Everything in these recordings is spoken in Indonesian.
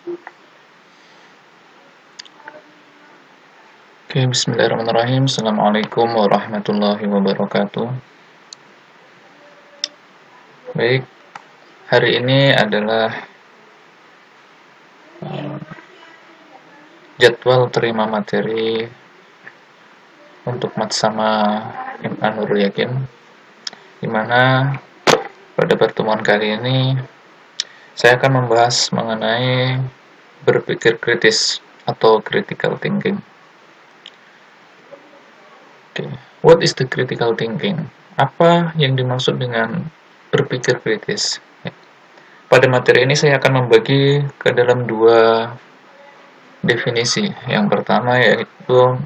Oke, bismillahirrahmanirrahim. Assalamualaikum warahmatullahi wabarakatuh. Baik, hari ini adalah jadwal terima materi untuk Matsama MA Nurul Yakin, di mana pada pertemuan kali ini saya akan membahas mengenai berpikir kritis atau critical thinking. Okay. What is the critical thinking? Apa yang dimaksud dengan berpikir kritis? Pada materi ini saya akan membagi ke dalam dua definisi. Yang pertama yaitu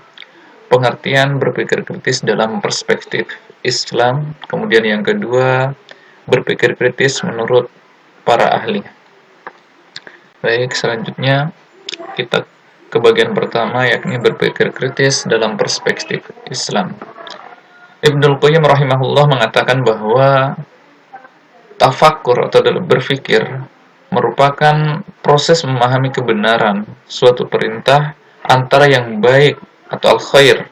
pengertian berpikir kritis dalam perspektif Islam. Kemudian yang kedua, berpikir kritis menurut para ahli. Baik, selanjutnya kita ke bagian pertama, yakni berpikir kritis dalam perspektif Islam. Ibnul Qayyim rahimahullah mengatakan bahwa tafakkur atau berpikir merupakan proses memahami kebenaran suatu perintah antara yang baik atau al-khair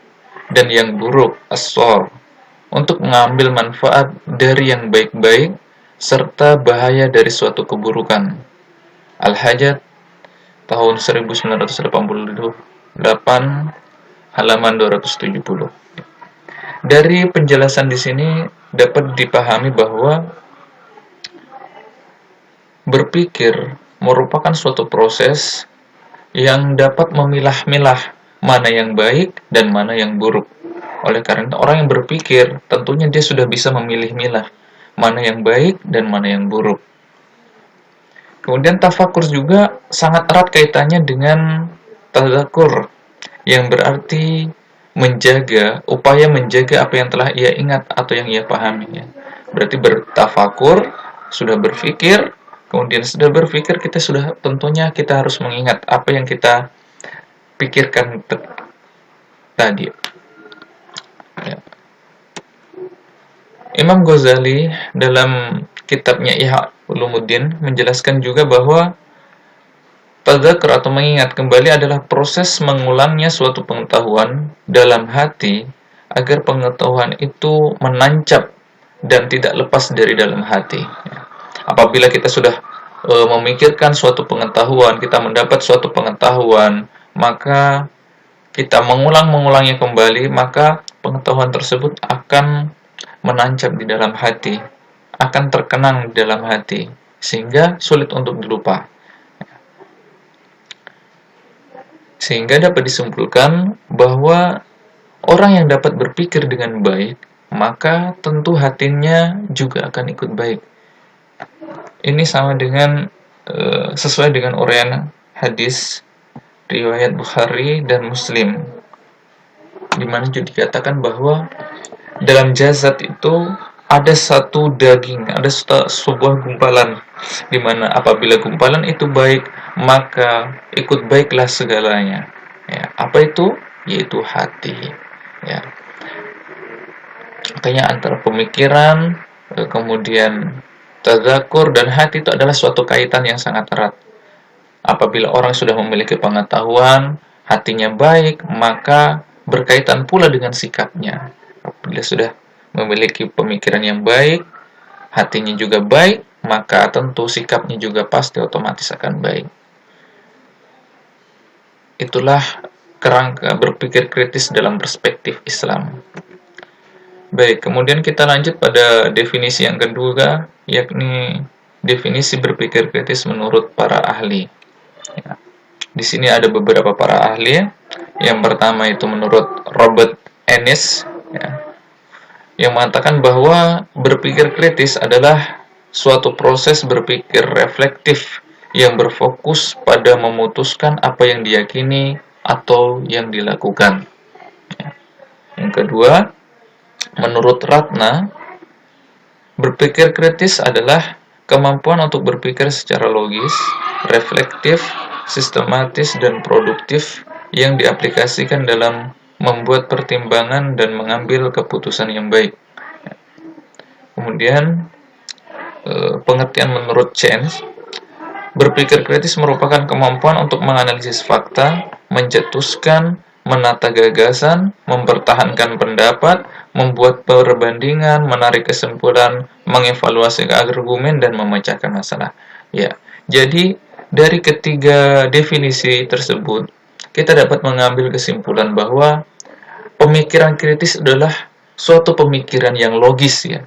dan yang buruk as-shar, untuk mengambil manfaat dari yang baik-baik serta bahaya dari suatu keburukan. Al-Hajat tahun 1988 halaman 270. Dari penjelasan di sini dapat dipahami bahwa berpikir merupakan suatu proses yang dapat memilah-milah mana yang baik dan mana yang buruk. Oleh karena orang yang berpikir, tentunya dia sudah bisa memilih-milah mana yang baik dan mana yang buruk. Kemudian tafakur juga sangat erat kaitannya dengan tadzakur, yang berarti menjaga, upaya menjaga apa yang telah ia ingat atau yang ia pahami. Berarti bertafakur, sudah berpikir, kemudian sudah berpikir, tentunya kita harus mengingat apa yang kita pikirkan tadi. Ya. Imam Ghazali dalam kitabnya Ihya Ulumuddin menjelaskan juga bahwa tadzakur atau mengingat kembali adalah proses mengulangnya suatu pengetahuan dalam hati agar pengetahuan itu menancap dan tidak lepas dari dalam hati. Apabila kita sudah memikirkan suatu pengetahuan, kita mendapat suatu pengetahuan, maka kita mengulangnya kembali, maka pengetahuan tersebut akan menancap di dalam hati, akan terkenang di dalam hati, sehingga sulit untuk dilupa. Sehingga dapat disimpulkan bahwa orang yang dapat berpikir dengan baik, maka tentu hatinya juga akan ikut baik. Ini sama dengan sesuai dengan uraian hadis riwayat Bukhari dan Muslim, di mana juga dikatakan bahwa dalam jasad itu ada satu daging, ada sebuah gumpalan, di mana apabila gumpalan itu baik, maka ikut baiklah segalanya. Ya, apa itu? Yaitu hati. Ya. Makanya antara pemikiran, kemudian tadzakur dan hati itu adalah suatu kaitan yang sangat erat. Apabila orang sudah memiliki pengetahuan, hatinya baik, maka berkaitan pula dengan sikapnya. Apabila sudah memiliki pemikiran yang baik, hatinya juga baik, maka tentu sikapnya juga pasti otomatis akan baik. Itulah kerangka berpikir kritis dalam perspektif Islam. Baik, kemudian kita lanjut pada definisi yang kedua, yakni definisi berpikir kritis menurut para ahli. Ya. Di sini ada beberapa para ahli. Yang pertama itu menurut Robert Ennis, ya, yang mengatakan bahwa berpikir kritis adalah suatu proses berpikir reflektif yang berfokus pada memutuskan apa yang diyakini atau yang dilakukan. Ya. Yang kedua, menurut Ratna, berpikir kritis adalah kemampuan untuk berpikir secara logis, reflektif, sistematis, dan produktif yang diaplikasikan dalam membuat pertimbangan dan mengambil keputusan yang baik. Kemudian pengertian menurut Chance, Berpikir kritis merupakan kemampuan untuk menganalisis fakta, mencetuskan, menata gagasan, mempertahankan pendapat, membuat perbandingan, menarik kesimpulan, mengevaluasi argumen, dan memecahkan masalah. Ya, jadi dari ketiga definisi tersebut, kita dapat mengambil kesimpulan bahwa pemikiran kritis adalah suatu pemikiran yang logis, ya.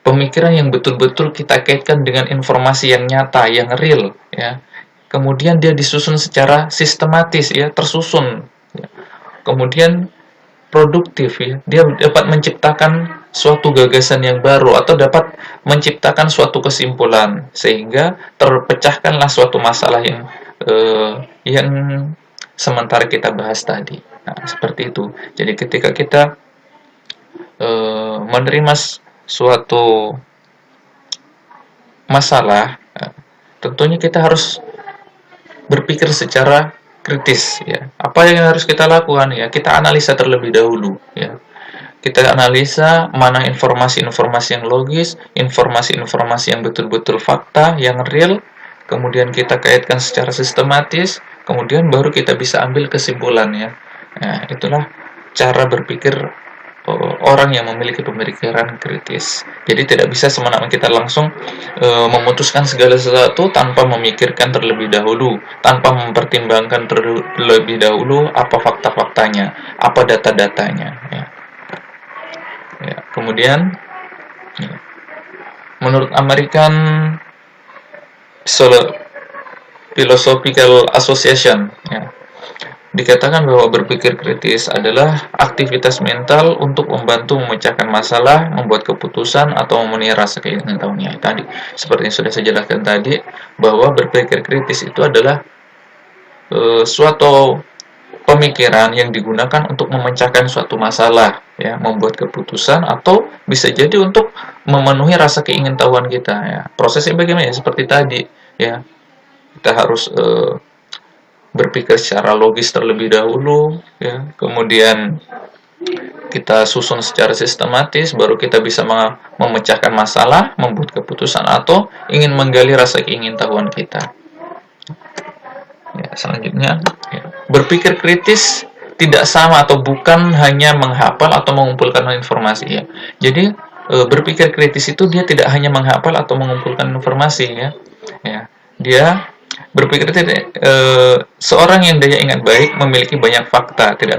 Pemikiran yang betul-betul kita kaitkan dengan informasi yang nyata, yang real, ya. Kemudian dia disusun secara sistematis, ya, tersusun, ya. Kemudian produktif, ya. Dia dapat menciptakan suatu gagasan yang baru atau dapat menciptakan suatu kesimpulan sehingga terpecahkanlah suatu masalah yang sementara kita bahas tadi. Nah, seperti itu. Jadi ketika kita menerima suatu masalah, tentunya kita harus berpikir secara kritis, ya. Apa yang harus kita lakukan, ya? Kita analisa terlebih dahulu, ya. Kita analisa mana informasi-informasi yang logis, informasi-informasi yang betul-betul fakta, yang real, kemudian kita kaitkan secara sistematis, kemudian baru kita bisa ambil kesimpulan, ya. Nah, itulah cara berpikir orang yang memiliki pemikiran kritis. Jadi tidak bisa semena-mena kita langsung memutuskan segala sesuatu tanpa memikirkan terlebih dahulu, tanpa mempertimbangkan terlebih dahulu apa fakta-faktanya, apa data-datanya. Ya. Ya. Kemudian, ya, menurut American Philosophical Association, ya, dikatakan bahwa berpikir kritis adalah aktivitas mental untuk membantu memecahkan masalah, membuat keputusan, atau memenuhi rasa keingintahuannya. Tadi, seperti yang sudah saya jelaskan tadi, bahwa berpikir kritis itu adalah suatu pemikiran yang digunakan untuk memecahkan suatu masalah, ya, membuat keputusan, atau bisa jadi untuk memenuhi rasa keingintahuan kita. Ya. Prosesnya bagaimana? Ya, seperti tadi, ya, kita harus berpikir secara logis terlebih dahulu, ya. Kemudian kita susun secara sistematis, baru kita bisa memecahkan masalah, membuat keputusan, atau ingin menggali rasa keingintahuan kita. Ya, selanjutnya, ya, berpikir kritis tidak sama atau bukan hanya menghafal atau mengumpulkan informasi, ya. Jadi berpikir kritis itu dia tidak hanya menghafal atau mengumpulkan informasi, ya. Ya, dia berpikir seorang yang daya ingat baik memiliki banyak fakta, tidak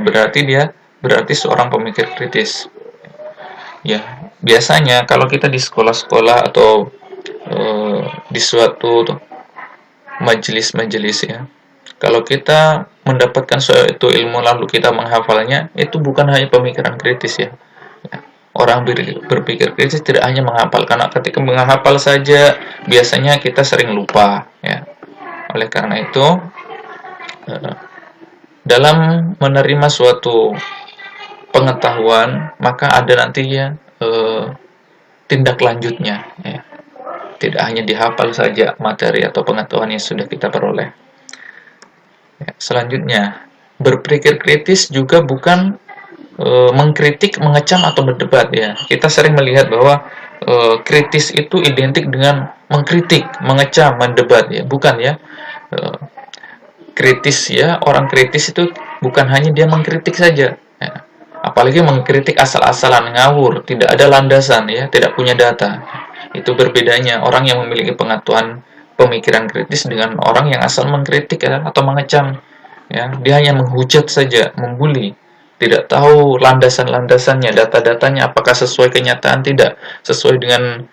berarti seorang pemikir kritis. Ya, biasanya kalau kita di sekolah-sekolah atau di suatu majelis-majelis, ya, kalau kita mendapatkan suatu ilmu lalu kita menghafalnya, itu bukan hanya pemikiran kritis, ya. Orang berpikir kritis tidak hanya menghafal, karena ketika menghafal saja biasanya kita sering lupa, ya. Oleh karena itu, dalam menerima suatu pengetahuan, maka ada nantinya tindak lanjutnya, ya. Tidak hanya dihafal saja materi atau pengetahuan yang sudah kita peroleh. Ya, selanjutnya, berpikir kritis juga bukan mengkritik, mengecam, atau berdebat, ya. Kita sering melihat bahwa kritis itu identik dengan mengkritik, mengecam, mendebat, ya. Bukan, ya. Kritis, ya, orang kritis itu bukan hanya dia mengkritik saja, ya. Apalagi mengkritik asal-asalan, ngawur, tidak ada landasan, ya, tidak punya data. Itu berbedanya orang yang memiliki pengetahuan pemikiran kritis dengan orang yang asal mengkritik, ya, atau mengecam, ya. Dia hanya menghujat saja, membuli, tidak tahu landasan-landasannya, data-datanya apakah sesuai kenyataan, tidak sesuai dengan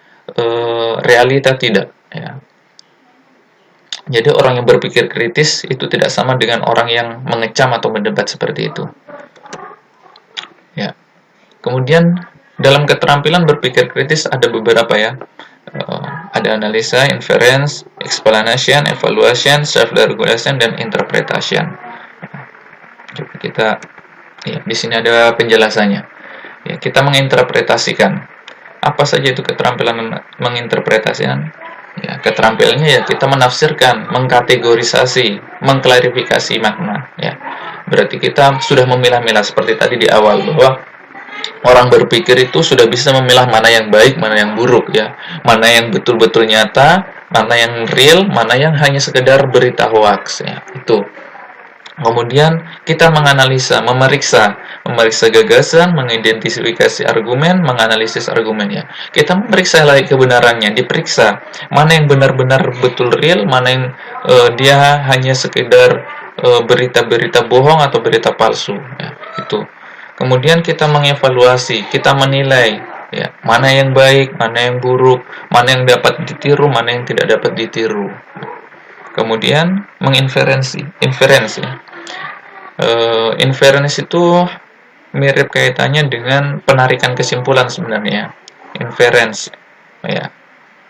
realita, tidak, ya. Jadi orang yang berpikir kritis itu tidak sama dengan orang yang mengecam atau mendebat seperti itu. Ya. Kemudian dalam keterampilan berpikir kritis ada beberapa, ya. Ada analisa, inference, explanation, evaluation, self-regulation, dan interpretation. Coba kita, ya, di sini ada penjelasannya. Ya, kita menginterpretasikan. Apa saja itu keterampilan menginterpretasikan? Ya, keterampilannya, ya, kita menafsirkan, mengkategorisasi, mengklarifikasi makna, ya. Berarti kita sudah memilah-milah seperti tadi di awal, bahwa orang berpikir itu sudah bisa memilah mana yang baik, mana yang buruk, ya. Mana yang betul-betul nyata, mana yang real, mana yang hanya sekedar berita hoax, ya, itu. Kemudian kita menganalisa, memeriksa gagasan, mengidentifikasi argumen, menganalisis argumennya. Kita memeriksa lagi kebenarannya, diperiksa mana yang benar-benar betul real, mana yang dia hanya sekedar berita-berita bohong atau berita palsu, ya, itu. Kemudian kita mengevaluasi, kita menilai, ya, mana yang baik, mana yang buruk, mana yang dapat ditiru, mana yang tidak dapat ditiru. Kemudian menginferensi, inferensi. Inference itu mirip kaitannya dengan penarikan kesimpulan sebenarnya. Inference, ya.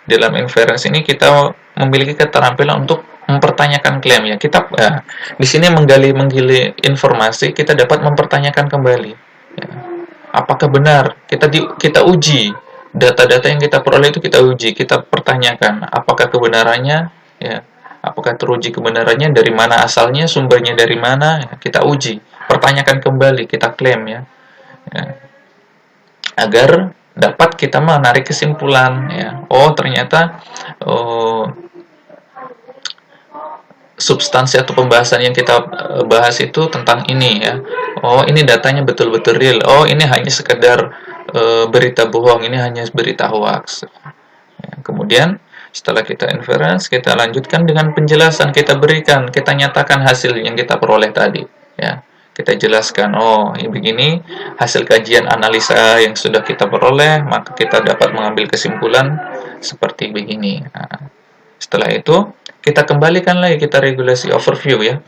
Dalam inference ini kita memiliki keterampilan untuk mempertanyakan klaim, ya. Kita di sini menggali informasi, kita dapat mempertanyakan kembali, ya. Apakah benar? Kita uji data-data yang kita peroleh, itu kita uji, kita pertanyakan apakah kebenarannya, ya. Apakah teruji kebenarannya, dari mana asalnya, sumbernya dari mana, ya, kita uji, pertanyakan kembali, kita klaim, ya, agar dapat kita menarik kesimpulan, ya. Oh, ternyata substansi atau pembahasan yang kita bahas itu tentang ini, ya. Oh, ini datanya betul-betul real. Oh, ini hanya sekedar berita bohong, ini hanya berita hoax. Ya, kemudian setelah kita inference, kita lanjutkan dengan penjelasan, kita berikan, kita nyatakan hasil yang kita peroleh tadi, ya. Kita jelaskan, oh, ini begini hasil kajian analisa yang sudah kita peroleh, maka kita dapat mengambil kesimpulan seperti begini. Nah, setelah itu kita kembalikan lagi, kita regulasi overview, ya.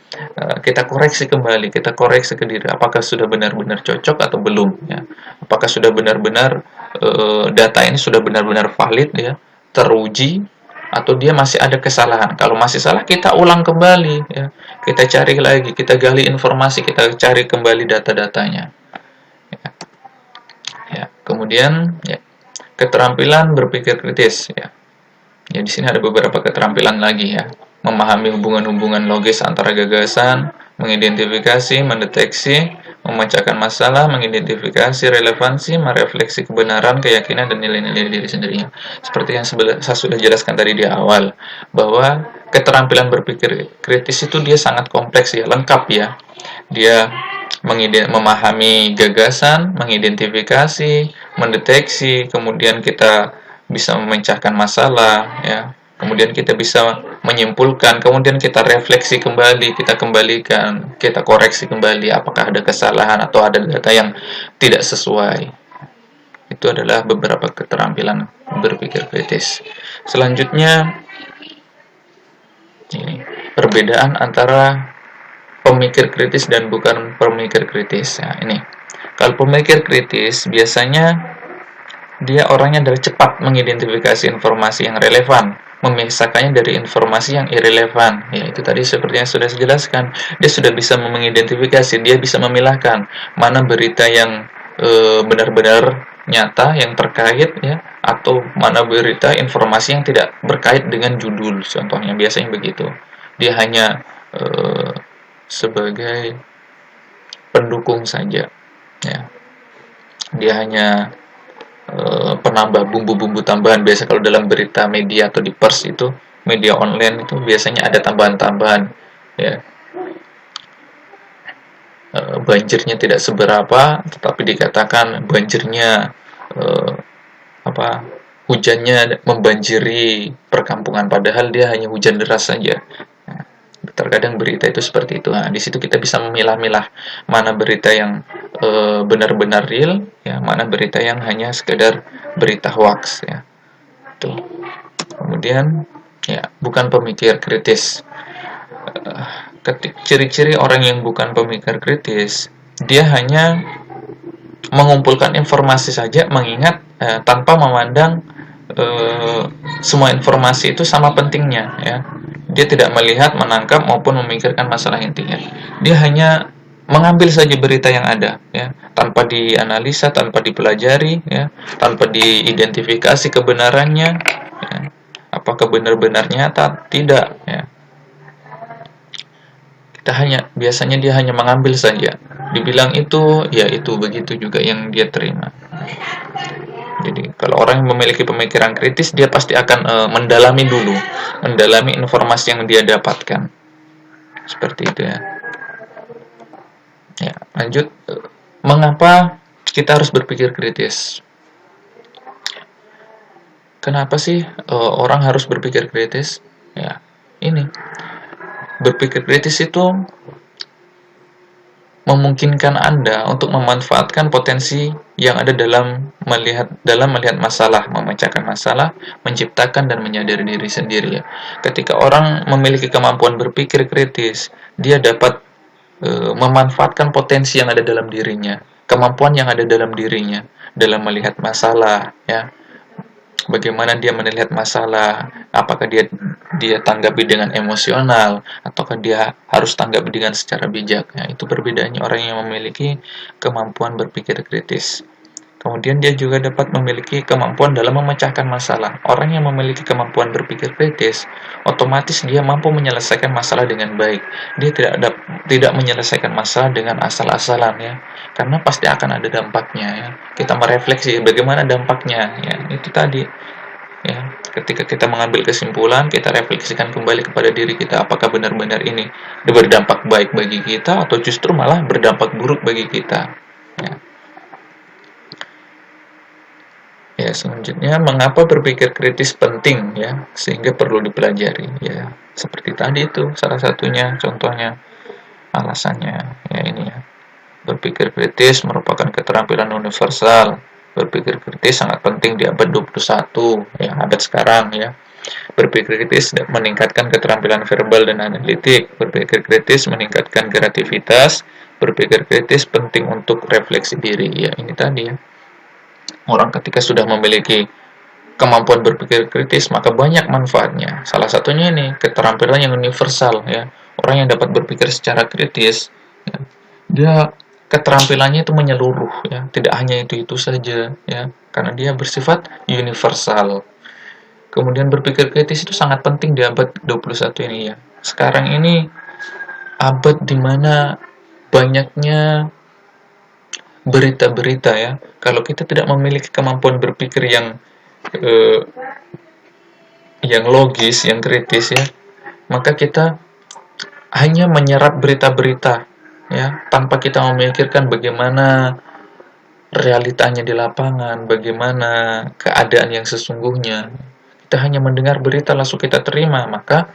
Kita koreksi kembali, kita koreksi ke diri, apakah sudah benar-benar cocok atau belum, ya. Apakah sudah benar-benar data ini sudah benar-benar valid, ya, teruji, atau dia masih ada kesalahan. Kalau masih salah, kita ulang kembali, ya. Kita cari lagi, kita gali informasi, kita cari kembali data-datanya, ya. Ya, kemudian, ya, keterampilan berpikir kritis, ya. Ya, di sini ada beberapa keterampilan lagi, ya. Memahami hubungan-hubungan logis antara gagasan, mengidentifikasi, mendeteksi, memecahkan masalah, mengidentifikasi relevansi, merefleksi kebenaran, keyakinan, dan nilai-nilai diri sendiri. Seperti yang saya sudah jelaskan tadi di awal, bahwa keterampilan berpikir kritis itu dia sangat kompleks, ya, lengkap, ya. Dia memahami gagasan, mengidentifikasi, mendeteksi, kemudian kita bisa memecahkan masalah, ya. Kemudian kita bisa menyimpulkan, kemudian kita refleksi kembali, kita kembalikan, kita koreksi kembali apakah ada kesalahan atau ada data yang tidak sesuai. Itu adalah beberapa keterampilan berpikir kritis. Selanjutnya, ini perbedaan antara pemikir kritis dan bukan pemikir kritis. Nah, ini kalau pemikir kritis biasanya dia orangnya adalah cepat mengidentifikasi informasi yang relevan, memisahkannya dari informasi yang irrelevan. Ya, itu tadi seperti yang sudah saya jelaskan. Dia sudah bisa mengidentifikasi, dia bisa memilahkan mana berita yang benar-benar nyata, yang terkait, ya, atau mana berita informasi yang tidak berkait dengan judul. Contohnya biasanya begitu. Dia hanya sebagai pendukung saja, ya. Dia hanya penambah bumbu-bumbu tambahan. Biasa kalau dalam berita media atau di pers itu, media online itu biasanya ada tambahan-tambahan, ya. Banjirnya tidak seberapa, tetapi dikatakan banjirnya hujannya membanjiri perkampungan, padahal dia hanya hujan deras saja. Terkadang berita itu seperti itu. Nah, di situ kita bisa memilah-milah mana berita yang benar-benar real, ya, mana berita yang hanya sekedar berita hoax, ya. Tuh. Kemudian, ya, bukan pemikir kritis. Ciri-ciri orang yang bukan pemikir kritis, dia hanya mengumpulkan informasi saja, mengingat tanpa memandang semua informasi itu sama pentingnya, ya. Dia tidak melihat, menangkap, maupun memikirkan masalah intinya. Dia hanya mengambil saja berita yang ada, ya, tanpa dianalisa, tanpa dipelajari, ya, tanpa diidentifikasi kebenarannya, ya. Apakah benar-benar nyata? Tidak, ya. Biasanya dia hanya mengambil saja. Dibilang itu, ya itu, begitu juga yang dia terima. Jadi kalau orang yang memiliki pemikiran kritis, dia pasti akan mendalami informasi yang dia dapatkan. Seperti itu ya. Ya, lanjut. Mengapa kita harus berpikir kritis? Kenapa sih orang harus berpikir kritis? Ya, ini berpikir kritis itu memungkinkan Anda untuk memanfaatkan potensi yang ada dalam melihat masalah, memecahkan masalah, menciptakan dan menyadari diri sendiri ya. Ketika orang memiliki kemampuan berpikir kritis, dia dapat memanfaatkan potensi yang ada dalam dirinya, kemampuan yang ada dalam dirinya dalam melihat masalah ya. Bagaimana dia melihat masalah, apakah dia tanggapi dengan emosional ataukah dia harus tanggapi dengan secara bijak ya. Itu perbedaannya orang yang memiliki kemampuan berpikir kritis. Kemudian dia juga dapat memiliki kemampuan dalam memecahkan masalah. Orang yang memiliki kemampuan berpikir kritis, otomatis dia mampu menyelesaikan masalah dengan baik. Dia tidak menyelesaikan masalah dengan asal-asalan ya. Karena pasti akan ada dampaknya ya. Kita merefleksi bagaimana dampaknya ya. Itu tadi ya. Ketika kita mengambil kesimpulan, kita refleksikan kembali kepada diri kita, apakah benar-benar ini berdampak baik bagi kita atau justru malah berdampak buruk bagi kita. Ya. Ya, selanjutnya mengapa berpikir kritis penting ya, sehingga perlu dipelajari ya. Seperti tadi itu salah satunya contohnya alasannya ya ini ya. Berpikir kritis merupakan keterampilan universal. Berpikir kritis sangat penting di abad 21 ya, abad sekarang ya. Berpikir kritis meningkatkan keterampilan verbal dan analitik. Berpikir kritis meningkatkan kreativitas. Berpikir kritis penting untuk refleksi diri ya, ini tadi ya. Orang ketika sudah memiliki kemampuan berpikir kritis, maka banyak manfaatnya. Salah satunya ini, keterampilan yang universal ya. Orang yang dapat berpikir secara kritis, ya, dia keterampilannya itu menyeluruh ya, tidak hanya itu saja ya, karena dia bersifat universal. Kemudian berpikir kritis itu sangat penting di abad 21 ini ya. Sekarang ini abad dimana banyaknya berita-berita ya. Kalau kita tidak memiliki kemampuan berpikir yang logis, yang kritis ya, maka kita hanya menyerap berita-berita ya, tanpa kita memikirkan bagaimana realitanya di lapangan, bagaimana keadaan yang sesungguhnya. Kita hanya mendengar berita langsung kita terima, maka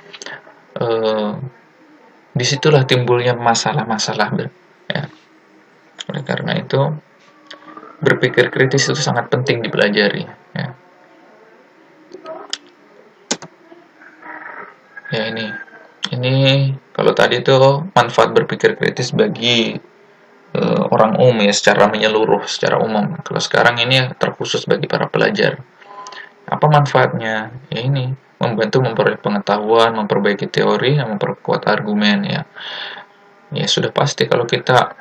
disitulah timbulnya masalah-masalah ya. Oleh karena itu, berpikir kritis itu sangat penting dipelajari ya. Ya ini kalau tadi itu manfaat berpikir kritis bagi orang umum ya, secara menyeluruh, secara umum. Kalau sekarang ini terkhusus bagi para pelajar. Apa manfaatnya? Ya ini, membantu memperoleh pengetahuan, memperbaiki teori, dan memperkuat argumen ya. Ya sudah pasti kalau kita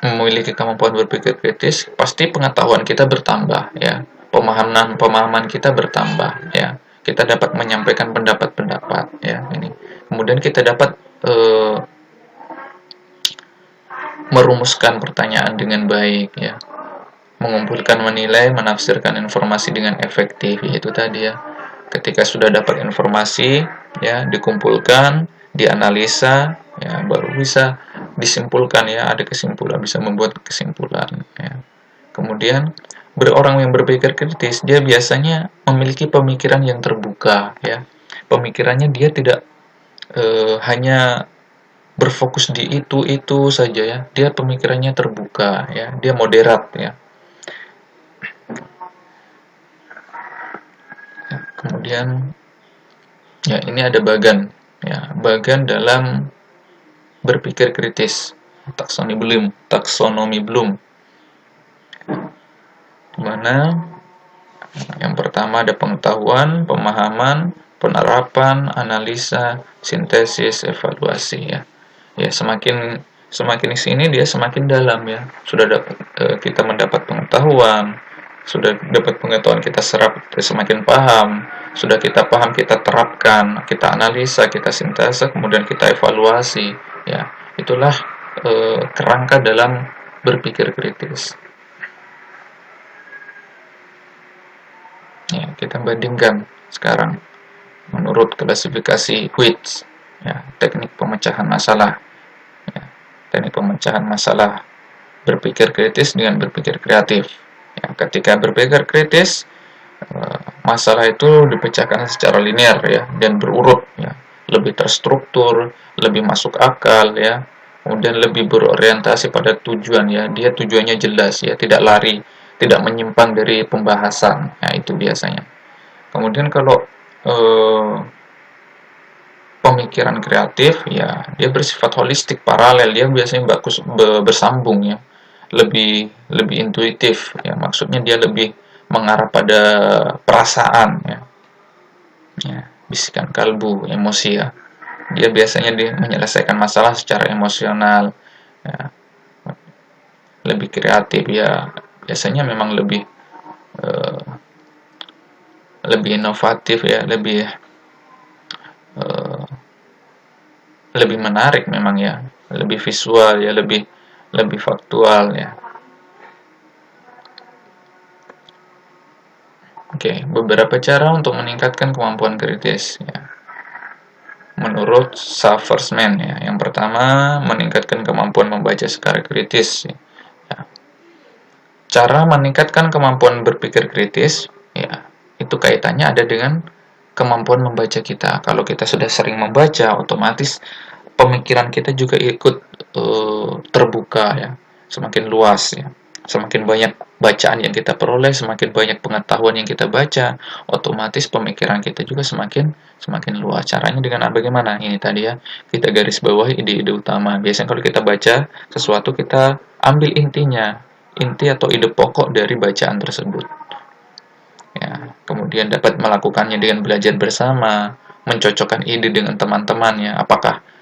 memiliki kemampuan berpikir kritis, pasti pengetahuan kita bertambah ya. Pemahaman kita bertambah ya. Kita dapat menyampaikan pendapat-pendapat ya ini. Kemudian kita dapat merumuskan pertanyaan dengan baik ya. Mengumpulkan, menilai, menafsirkan informasi dengan efektif, itu tadi ya. Ketika sudah dapat informasi ya, dikumpulkan, dianalisa ya, baru bisa disimpulkan ya, ada kesimpulan, bisa membuat kesimpulan ya. Kemudian orang yang berpikir kritis, dia biasanya memiliki pemikiran yang terbuka ya. Pemikirannya dia tidak hanya berfokus di itu saja ya. Dia pemikirannya terbuka ya, dia moderat ya. Kemudian ya ini ada bagan ya, bagan dalam berpikir kritis, taksonomi Bloom, dimana yang pertama ada pengetahuan, pemahaman, penerapan, analisa, sintesis, evaluasi ya. Ya semakin di sini dia semakin dalam ya. Sudah kita mendapat pengetahuan, sudah dapat pengetahuan, kita serap, kita semakin paham, sudah kita paham, kita terapkan, kita analisa, kita sintesa, kemudian kita evaluasi ya. Itulah kerangka dalam berpikir kritis. kita bandingkan sekarang menurut klasifikasi WITS, ya, teknik pemecahan masalah. Ya, teknik pemecahan masalah berpikir kritis dengan berpikir kreatif. Ya, ketika berpikir kritis, masalah itu dipecahkan secara linear ya dan berurut ya, lebih terstruktur, lebih masuk akal ya, kemudian lebih berorientasi pada tujuan ya, dia tujuannya jelas ya, tidak lari, tidak menyimpang dari pembahasan ya, itu biasanya. Kemudian kalau pemikiran kreatif ya, dia bersifat holistik, paralel, dia biasanya bagus bersambung ya, lebih intuitif ya, maksudnya dia lebih mengarah pada perasaan ya, bisikan kalbu, emosi ya, dia biasanya menyelesaikan masalah secara emosional ya, lebih kreatif ya, biasanya memang lebih inovatif ya, lebih menarik memang ya, lebih visual ya, lebih faktual ya. Oke, beberapa cara untuk meningkatkan kemampuan kritis ya. Menurut Saversman ya, yang pertama meningkatkan kemampuan membaca secara kritis ya. Cara meningkatkan kemampuan berpikir kritis ya, itu kaitannya ada dengan kemampuan membaca kita. Kalau kita sudah sering membaca, otomatis pemikiran kita juga ikut terbuka ya, semakin luas ya. Semakin banyak bacaan yang kita peroleh, semakin banyak pengetahuan yang kita baca, otomatis pemikiran kita juga semakin luas. Caranya dengan bagaimana? Ini tadi ya, kita garis bawahi ide-ide utama. Biasanya kalau kita baca sesuatu, kita ambil intinya, inti atau ide pokok dari bacaan tersebut. Ya, kemudian dapat melakukannya dengan belajar bersama, mencocokkan ide dengan teman-temannya. Apakah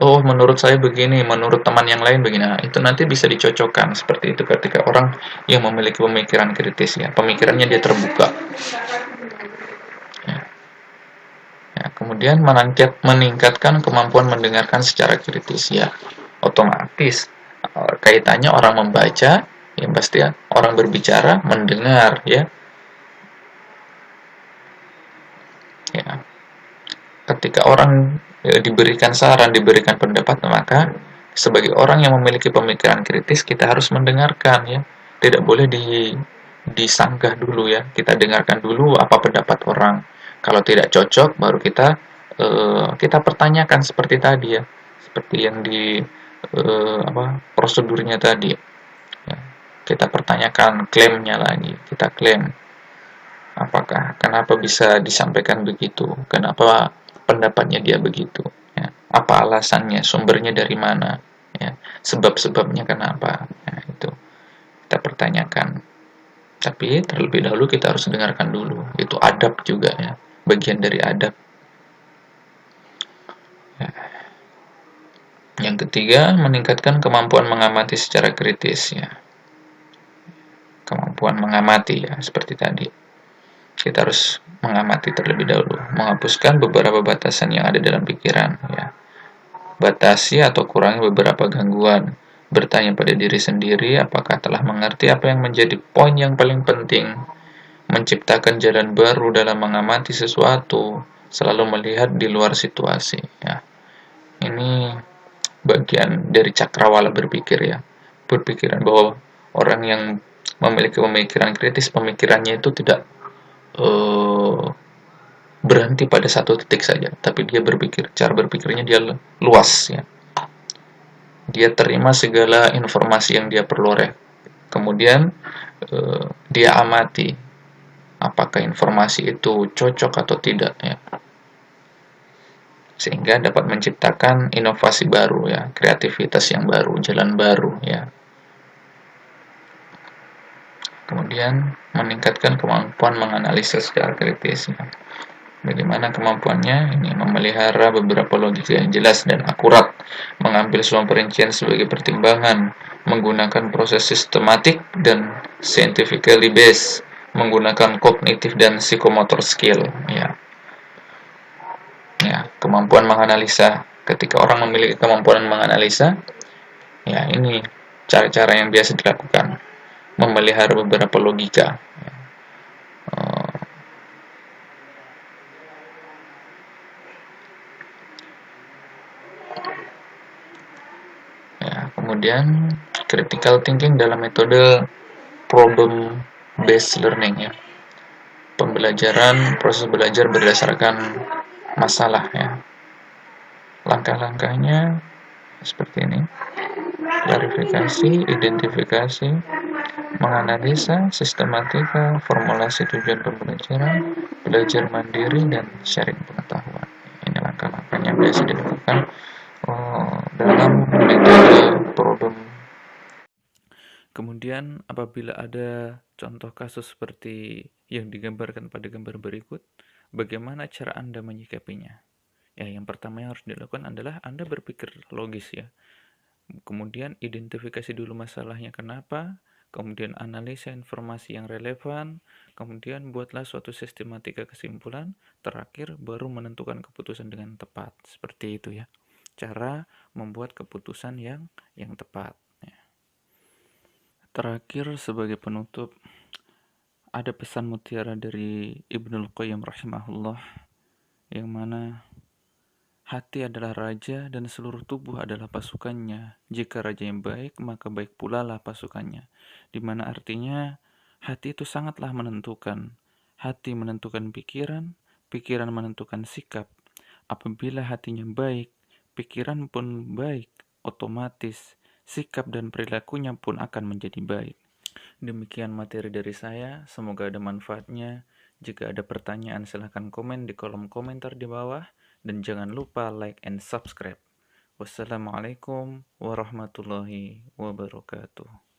oh menurut saya begini, menurut teman yang lain begini. Nah, itu nanti bisa dicocokkan seperti itu ketika orang yang memiliki pemikiran kritis ya, pemikirannya dia terbuka. Ya, kemudian meningkatkan kemampuan mendengarkan secara kritis ya, otomatis kaitannya orang membaca ya, pasti ya, orang berbicara mendengar ya. Ya, ketika orang diberikan saran, diberikan pendapat, maka sebagai orang yang memiliki pemikiran kritis, kita harus mendengarkan ya. Tidak boleh disanggah dulu ya. Kita dengarkan dulu apa pendapat orang. Kalau tidak cocok, baru kita pertanyakan seperti tadi ya. Seperti yang di prosedurnya tadi. Ya. Kita pertanyakan klaimnya lagi. Kita klaim. Kenapa bisa disampaikan begitu? Kenapa pendapatnya dia begitu ya, apa alasannya, sumbernya dari mana ya, sebab-sebabnya kenapa ya, itu kita pertanyakan. Tapi terlebih dahulu kita harus dengarkan dulu, itu adab juga ya, bagian dari adab ya. Yang ketiga, meningkatkan kemampuan mengamati secara kritis ya, kemampuan mengamati ya, seperti tadi kita harus mengamati terlebih dahulu, menghapuskan beberapa batasan yang ada dalam pikiran ya. Batasi atau kurangi beberapa gangguan, bertanya pada diri sendiri apakah telah mengerti apa yang menjadi poin yang paling penting, menciptakan jalan baru dalam mengamati sesuatu, selalu melihat di luar situasi ya. Ini bagian dari cakrawala berpikir ya, berpikiran bahwa orang yang memiliki pemikiran kritis, pemikirannya itu tidak berhenti pada satu titik saja, tapi dia cara berpikirnya dia luas ya. Dia terima segala informasi yang dia peroleh, kemudian dia amati apakah informasi itu cocok atau tidak ya, sehingga dapat menciptakan inovasi baru ya, kreativitas yang baru, jalan baru ya. Kemudian meningkatkan kemampuan menganalisa secara kritis ya. Bagaimana kemampuannya? Ini memelihara beberapa logika yang jelas dan akurat, mengambil semua perincian sebagai pertimbangan, menggunakan proses sistematik dan scientifically based, menggunakan kognitif dan psikomotor skill ya. Ya, kemampuan menganalisa. Ketika orang memiliki kemampuan menganalisa, ya ini cara-cara yang biasa dilakukan. Memelihara beberapa logika, Kemudian critical thinking dalam metode problem based learning ya. Pembelajaran, proses belajar berdasarkan masalah ya. Langkah-langkahnya seperti ini. Klarifikasi, identifikasi, menganalisa, sistematika, formulasi tujuan pembelajaran, belajar mandiri, dan sharing pengetahuan. Ini langkah-langkah yang biasa dilakukan dalam metode problem. Kemudian apabila ada contoh kasus seperti yang digambarkan pada gambar berikut, bagaimana cara Anda menyikapinya? Ya, yang pertama yang harus dilakukan adalah Anda berpikir logis ya. Kemudian identifikasi dulu masalahnya kenapa, kemudian analisa informasi yang relevan, kemudian buatlah suatu sistematika kesimpulan, terakhir baru menentukan keputusan dengan tepat. Seperti itu ya. Cara membuat keputusan yang tepat. Terakhir sebagai penutup, ada pesan mutiara dari Ibnul Qayyim rahimahullah, yang mana hati adalah raja dan seluruh tubuh adalah pasukannya. Jika rajanya baik, maka baik pula lah pasukannya. Dimana artinya hati itu sangatlah menentukan. Hati menentukan pikiran, pikiran menentukan sikap. Apabila hatinya baik, pikiran pun baik, otomatis sikap dan perilakunya pun akan menjadi baik. Demikian materi dari saya, semoga ada manfaatnya. Jika ada pertanyaan silahkan komen di kolom komentar di bawah, dan jangan lupa like and subscribe. Wassalamualaikum warahmatullahi wabarakatuh.